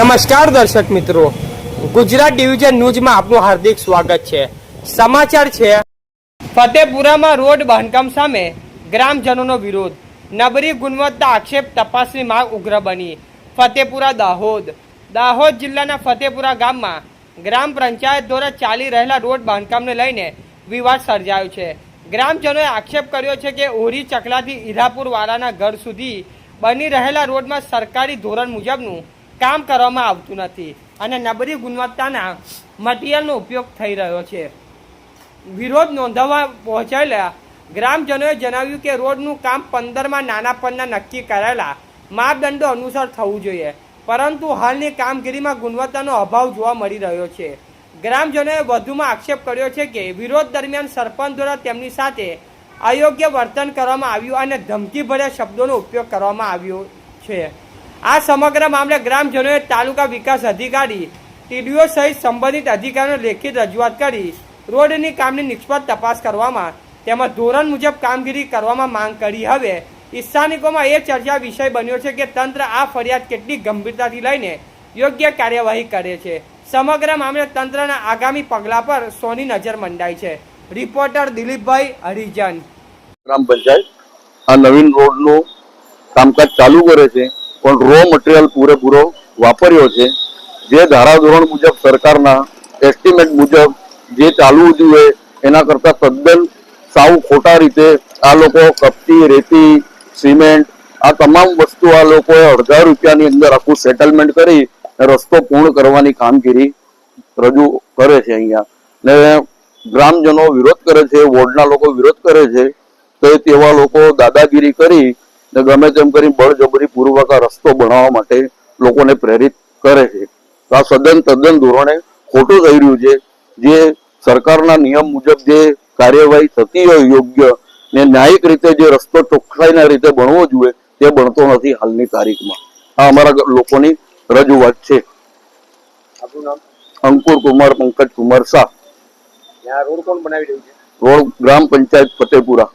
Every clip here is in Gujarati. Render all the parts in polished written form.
નમસ્કાર દર્શક મિત્રો, ગુજરાત ડિવિઝન ન્યૂઝમાં આપનું હાર્દિક સ્વાગત છે। સમાચાર છે, ફતેપુરામાં રોડ બાંધકામ સામે ગ્રામજનોનો વિરોધ, નબળી ગુણવત્તા આક્ષેપ, તપાસની માંગ ઉગ્ર બની। ફતેપુરા દાહોદ જિલ્લાના ફતેપુરા ગામમાં ગ્રામ પંચાયત દ્વારા ચાલી રહેલા રોડ બાંધકામને લઈને વિવાદ સર્જાયો છે। ગ્રામજનોએ આક્ષેપ કર્યો છે કે ઓરી ચકલાથી ઈરાપુર વાળાના ઘર સુધી બની રહેલા રોડમાં સરકારી ધોરણ મુજબનું કામ કરવામાં આવતું નથી અને નબળી ગુણવત્તાના મટીરીયલનો ઉપયોગ થઈ રહ્યો છે। વિરોધ નોંધાવવા પહોંચેલા ગ્રામજનોએ જણાવ્યું કે રોડનું કામ 15માં નાના પન્ના નક્કી કરાયેલા માપદંડો અનુસાર થવું જોઈએ, પરંતુ હાલની કામગીરીમાં ગુણવત્તાનો અભાવ જોવા મળી રહ્યો છે। ગ્રામજનોએ વધુમાં આક્ષેપ કર્યો છે કે વિરોધ દરમિયાન સરપંચ દ્વારા તેમની સાથે અયોગ્ય વર્તન કરવામાં આવ્યું અને ધમકીભર્યા શબ્દોનો ઉપયોગ કરવામાં આવ્યો છે। આ સમગ્ર મામલે ગ્રામજનોએ તાલુકા વિકાસ અધિકારી, ટીડીઓ સહિત સંબંધિત અધિકારીઓને લેખિત રજૂઆત કરી રોડની કામની નિષ્પક્ષ તપાસ કરવામાં તેમજ ધોરણ મુજબ કામગીરી કરવામાં માંગ કરી। હવે સ્થાનિકોમાં એ ચર્ચા વિષય બન્યો છે કે તંત્ર આ ફરિયાદ કેટલી ગંભીરતાથી લઈને યોગ્ય કાર્યવાહી કરે છે। સમગ્ર મામલે તંત્રના આગામી પગલા પર સૌની નજર મંડાઈ છે। રિપોર્ટર દિલીપભાઈ હરિજન। ગ્રામ પંચાયત આ નવીન રોડનું કામકાજ ચાલુ કરે છે, પણ રો મટીરિયલ પૂરેપૂરો વાપર્યો છે। જે ધારાધોરણ મુજબ સરકારના એસ્ટિમેટ મુજબ જે ચાલવું જોઈએ એના કરતાં તદ્દન સાવ ખોટા રીતે આ લોકો કપચી, રેતી, સિમેન્ટ આ તમામ વસ્તુ આ લોકોએ અડધા રૂપિયાની અંદર આખું સેટલમેન્ટ કરી રસ્તો પૂર્ણ કરવાની કામગીરી રજૂ કરે છે અહીંયા, ને ગ્રામજનો વિરોધ કરે છે, વોર્ડના લોકો વિરોધ કરે છે। તો તેવા લોકો દાદાગીરી કરી ને ગમે તેમ કરી બળજબરી પૂર્વક આ રસ્તો બનાવવા માટે લોકોને પ્રેરિત કરે છે। તો આ તદ્દન ધોરણે ખોટું થઈ રહ્યું છે। જે સરકારના નિયમ મુજબ જે કાર્યવાહી થતી હોય યોગ્ય ને ન્યાયિક રીતે જે રસ્તો ચોખ્ખાઈના રીતે બનવો જોઈએ તે બનતો નથી હાલની તારીખમાં। આ અમારા લોકોની રજૂઆત છે। આપનું નામ? અંકુર કુમાર પંકજ કુમાર શાહ। આ રોડ કોણ બનાવી રહ્યું છે? રોડ ગ્રામ પંચાયત ફતેપુરા।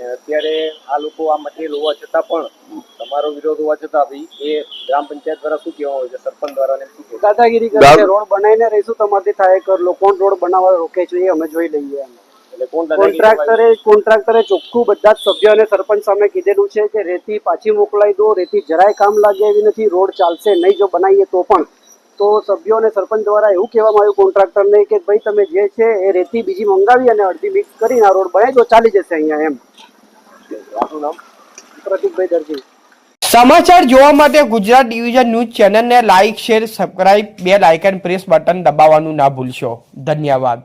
અત્યારે આ લોકો આ મટીરિયલ હોવા છતાં પણ તમારો વિરોધ હોવા છતાં ભાઈ એ ગ્રામ પંચાયત દ્વારા શું કહેવામાં આવે છે, સરપંચ દ્વારા શું કહેવાય? દાદાગીરી કરે છે, રોડ બનાવીને રહીશું તમારથી થાય કર લો, કોણ રોડ બનાવવા રોકે છે એ અમે જોઈ લઈએ। એટલે કોન્ટ્રાક્ટરે ચોખ્ખું બધા જ સભ્યો અને સરપંચ સામે કીધેલું છે કે રેતી પાછી મોકલાઈ દો, રેતી જરાય કામ લાગે એવી નથી, રોડ ચાલશે નહીં જો બનાવીએ તો પણ। તો સભ્યો અને સરપંચ દ્વારા એવું કહેવામાં આવ્યું કોન્ટ્રાક્ટરને કે ભાઈ તમે જે છે એ રેતી બીજી મંગાવી અને અડધી મિક્સ કરીને આ રોડ બનાવી દો, ચાલી જશે અહીંયા એમ। આપનું નામ? પ્રતિકભાઈ દરજી। સમાચાર જોવા માટે ગુજરાત ડિવિઝન ન્યૂઝ ચેનલને like, share, subscribe, bell icon press button દબાવવાનું ના ભૂલશો। ધન્યવાદ।